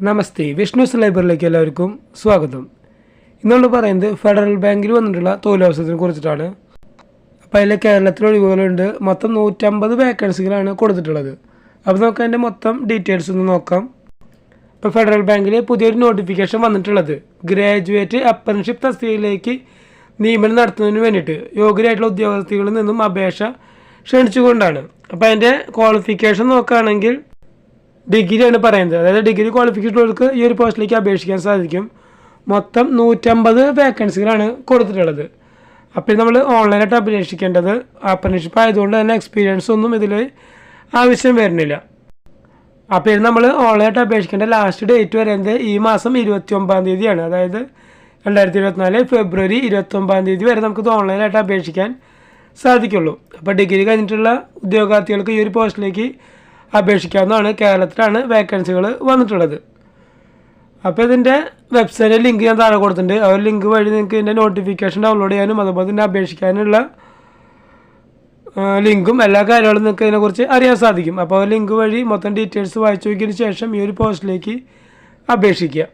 നമസ്തേ, വിഷ്ണുസ് ലൈബ്രറിയിലേക്ക് എല്ലാവർക്കും സ്വാഗതം. ഇന്നുകൊണ്ട് പറയുന്നത് ഫെഡറൽ ബാങ്കിൽ വന്നിട്ടുള്ള തൊഴിലവസരത്തിനെ കുറിച്ചിട്ടാണ്. അപ്പോൾ അതിൽ കേരളത്തിൽ ഒഴിവുകളുണ്ട്. മൊത്തം 150 വേക്കൻസികളാണ് കൊടുത്തിട്ടുള്ളത്. അപ്പോൾ നമുക്ക് അതിൻ്റെ മൊത്തം ഡീറ്റെയിൽസ് ഒന്ന് നോക്കാം. ഇപ്പോൾ ഫെഡറൽ ബാങ്കിൽ പുതിയൊരു നോട്ടിഫിക്കേഷൻ വന്നിട്ടുള്ളത് ഗ്രാജുവേറ്റ് അപ്രന്റീസ്ഷിപ്പ് തസ്തികയിലേക്ക് നിയമനം നടത്തുന്നതിന് വേണ്ടിയിട്ട് യോഗ്യരായിട്ടുള്ള ഉദ്യോഗാർത്ഥികളിൽ നിന്നും അപേക്ഷ ക്ഷണിച്ചുകൊണ്ടാണ്. അപ്പോൾ അതിൻ്റെ ക്വാളിഫിക്കേഷൻ നോക്കുകയാണെങ്കിൽ ഡിഗ്രിയാണ് പറയുന്നത്. അതായത് ഡിഗ്രി ക്വാളിഫിക്കേഷൻ ഉള്ളവർക്ക് ഈ ഒരു പോസ്റ്റിലേക്ക് അപേക്ഷിക്കാൻ സാധിക്കും. മൊത്തം 150 വേക്കൻസികളാണ് കൊടുത്തിട്ടുള്ളത്. അപ്പോൾ നമ്മൾ ഓൺലൈനായിട്ട് അപേക്ഷിക്കേണ്ടത്. അപ്രന്റീസ്ഷിപ്പ് ആയതുകൊണ്ട് തന്നെ എക്സ്പീരിയൻസ് ഒന്നും ഇതിൽ ആവശ്യം വരുന്നില്ല. അപ്പോൾ ഇത് നമ്മൾ ഓൺലൈനായിട്ട് അപേക്ഷിക്കേണ്ട ലാസ്റ്റ് ഡേറ്റ് വരുന്നത് ഈ മാസം 29-ാം തീയതിയാണ്. അതായത് 2024 ഫെബ്രുവരി 29-ാം തീയതി വരെ നമുക്കിത് ഓൺലൈനായിട്ട് അപേക്ഷിക്കാൻ സാധിക്കുള്ളൂ. അപ്പോൾ ഡിഗ്രി കഴിഞ്ഞിട്ടുള്ള ഉദ്യോഗാർത്ഥികൾക്ക് ഈ ഒരു പോസ്റ്റിലേക്ക് അപേക്ഷിക്കാവുന്നതാണ്. കേരളത്തിലാണ് വേക്കൻസികൾ വന്നിട്ടുള്ളത്. അപ്പോൾ ഇതിൻ്റെ വെബ്സൈറ്റ് ലിങ്ക് ഞാൻ താഴെ കൊടുത്തിട്ടുണ്ട്. ആ ഒരു ലിങ്ക് വഴി നിങ്ങൾക്ക് ഇതിൻ്റെ നോട്ടിഫിക്കേഷൻ ഡൗൺലോഡ് ചെയ്യാനും അതുപോലെ തന്നെ അപേക്ഷിക്കാനുള്ള ലിങ്കും എല്ലാ കാര്യങ്ങളും നിങ്ങൾക്ക് ഇതിനെക്കുറിച്ച് അറിയാൻ സാധിക്കും. അപ്പോൾ ആ ലിങ്ക് വഴി മൊത്തം ഡീറ്റെയിൽസ് വായിച്ചു നോക്കിയതിന് ശേഷം ഈ ഒരു പോസ്റ്റിലേക്ക് അപേക്ഷിക്കുക.